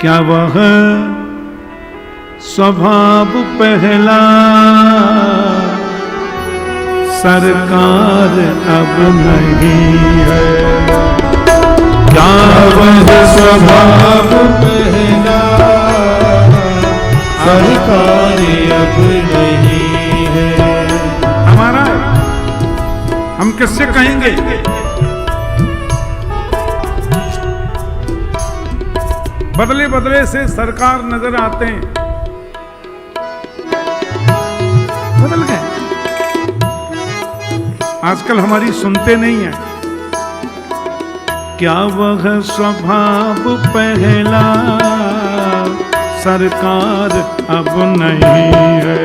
क्या वह स्वभाव पहला सरकार अब नहीं है? क्या वह स्वभाव पहला सरकार अब नहीं है? हमारा हम किससे कहेंगे? बदले बदले से सरकार नजर आते हैं, बदल गए। आजकल हमारी सुनते नहीं है। क्या वह स्वभाव पहला सरकार अब नहीं है?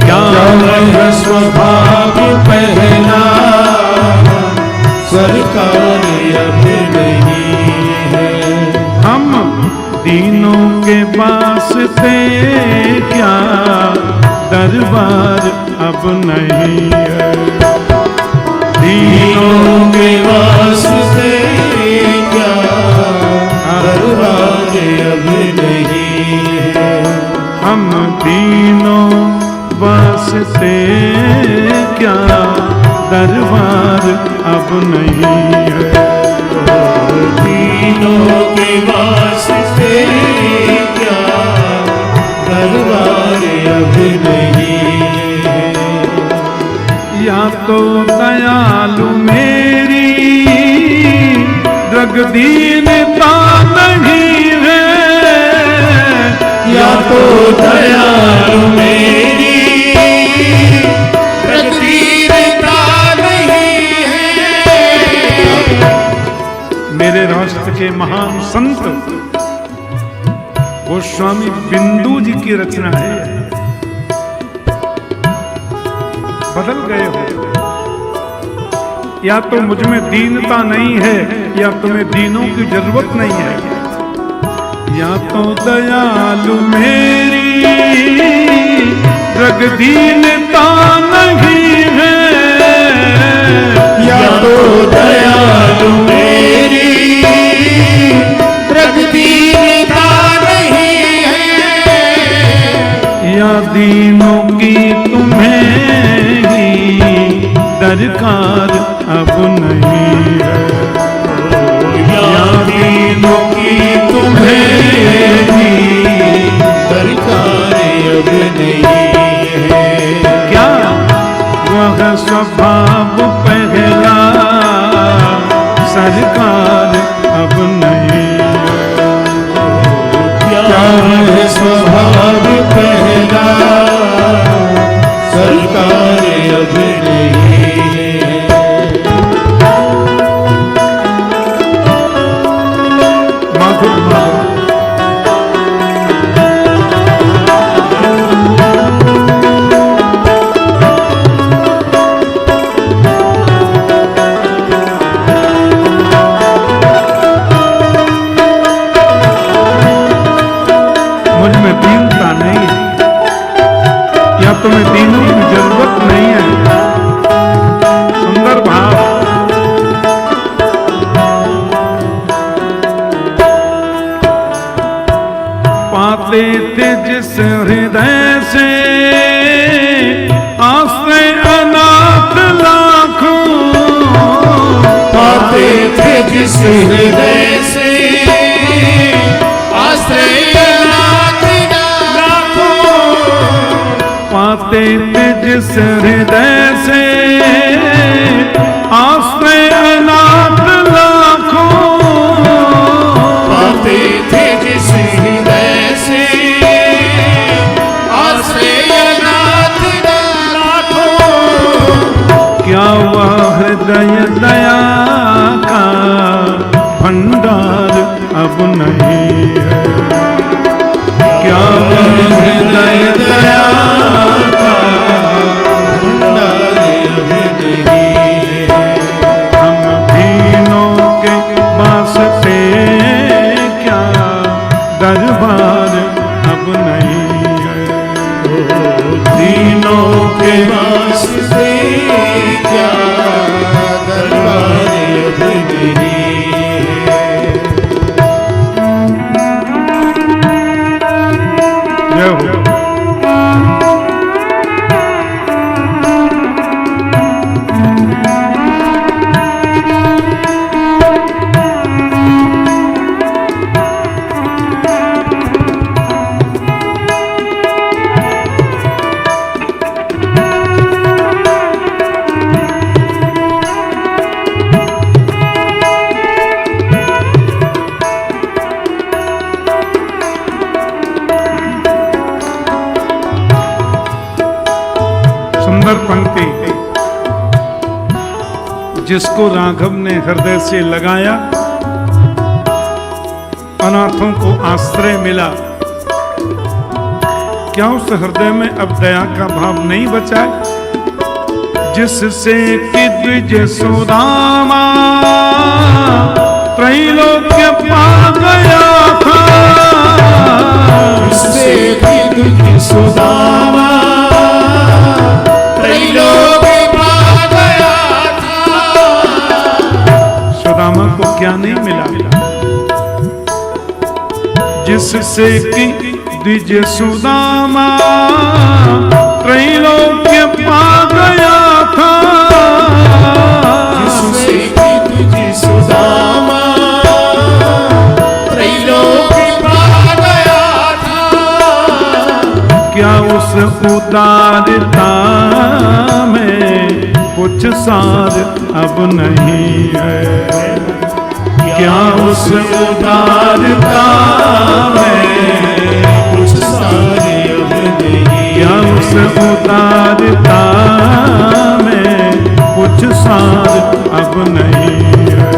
क्या वह स्वभाव पहला सरकार अब नहीं है? हम दीनों के वास्ते क्या दरबार अब नहीं है? दीनों के वास्ते क्या दरबार अब नहीं है? हम दीनों वास्ते क्या दरबार अब नहीं है? दीनों के वास्ते क्या दरबार अब नहीं है? या तो दयालु मेरी दीनता नहीं है, या तो दयालु मेरी दीनता नहीं है। मेरे राष्ट्र के महान संत गोस्वामी बिंदु जी की रचना है। बदल गए हो। या तो मुझ में दीनता नहीं है या तुम्हें दीनों की जरूरत नहीं है। या तो दयालु मेरी दीनता नहीं है, या तो दयालु मेरी दीनता नहीं है। या दीनों की तुम्हें ही दरकार अब नहीं है। या दीनों की तुम्हें ही दरकार अब नहीं है। क्या वह स्वभाव पहला सरकार अब नहीं है? क्या वह स्वभाव पहला सरकार अब नहीं है? माधुर माधुर मुझ में दीनता नहीं है या तुम्हें दीनों की जरूरत नहीं है। सुंदर भाव। पाते थे जिस हृदय से आश्रय अनाथ लाखों, पाते थे जिस हृदय से आश्रय अनाथ लाखों। पाते थे जिस हृदय से आश्रय अनाथ लाखों। पाते थे जिस हृदय से आश्रय अनाथ लाखों। क्या वह हृदय दया का भंडार अब नहीं है? क्या वह हृदय दया का भंडार अब नहीं है? हम दीनों के वास्ते क्या दरबार अब नहीं है? दीनों के वास्ते क्या दरबार अब नहीं है? जिसको राघव ने हृदय से लगाया, अनाथों को आश्रय मिला, क्या उस हृदय में अब दया का भाव नहीं बचा? जिससे कि द्विज सुदामा त्रैलोक्य पा गया था, जिससे कि द्विज सुदामा त्रैलोक्य पा गया था। सुदामा को क्या नहीं मिला? जिससे कि द्विज सुदामा त्रैलोक्य पा गया था, जिससे कि द्विज सुदामा त्रैलोक्य पा गया था। क्या उस उदारता में कुछ सार अब नहीं है? क्या उस उदारता में कुछ सारे अब नहीं, क्या उस उदारता में कुछ सार अब नहीं है?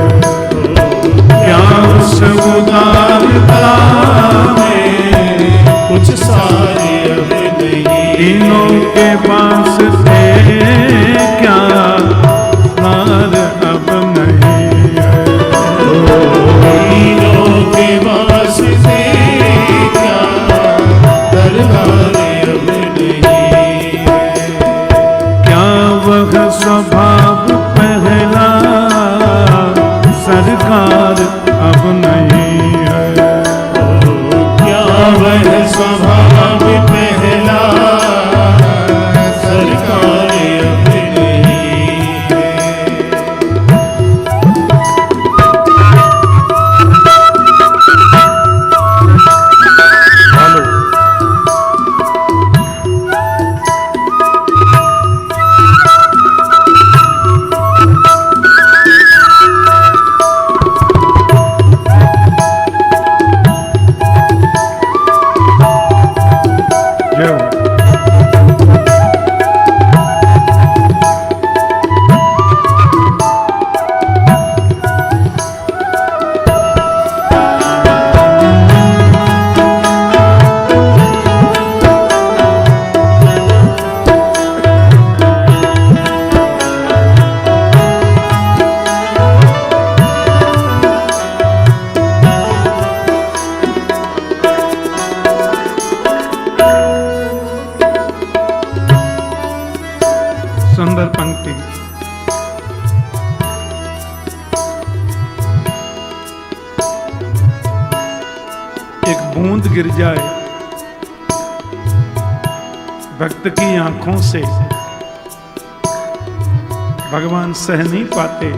क्या उस उदारता में कुछ सारे अब नहीं। तीनों के पास थे क्या सार अब नहीं है? तीनों के पास थे क्या दरबार अब नहीं है? क्या वह स्वभाव पहला सरकार अब नहीं है? क्या वह स्वभाव पहला सरकार अब नहीं है? हेलो, जय हो। सुंदर पंक्ति। एक बूंद गिर जाए भक्त की आंखों से, भगवान सह नहीं पाते।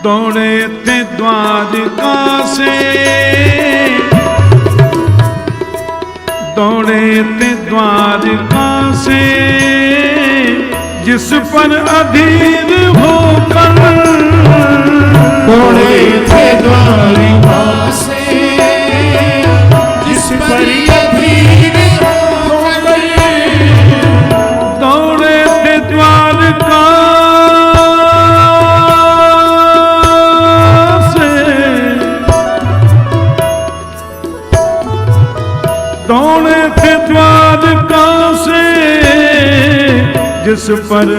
दौड़े थे द्वारका से, दौड़े थे द्वारका से, जिस पर अधीर होकर, दौड़े थे द्वारिका से, जिस पर अधीर होकर, दौड़े थे द्वारका से, दौड़े थे द्वारका से, जिस पर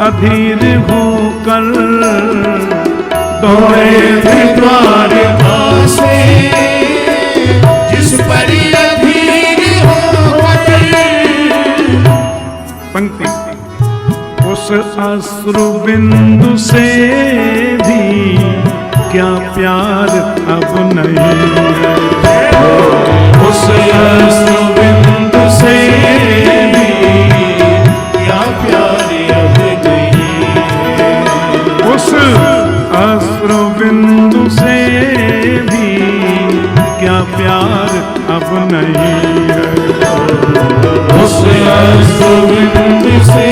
अधीर होकर, दौड़े थे द्वारका से, जिस पर अधीर होकर। पंक्ति। उस अश्रु बिंदु से भी क्या प्यार अब नहीं है? उस अश्रु बिंदु से भी क्या प्यार अब नहीं है? उस अश्रु बिंदु से भी क्या प्यार अब नहीं है? उस अश्रु बिंदु से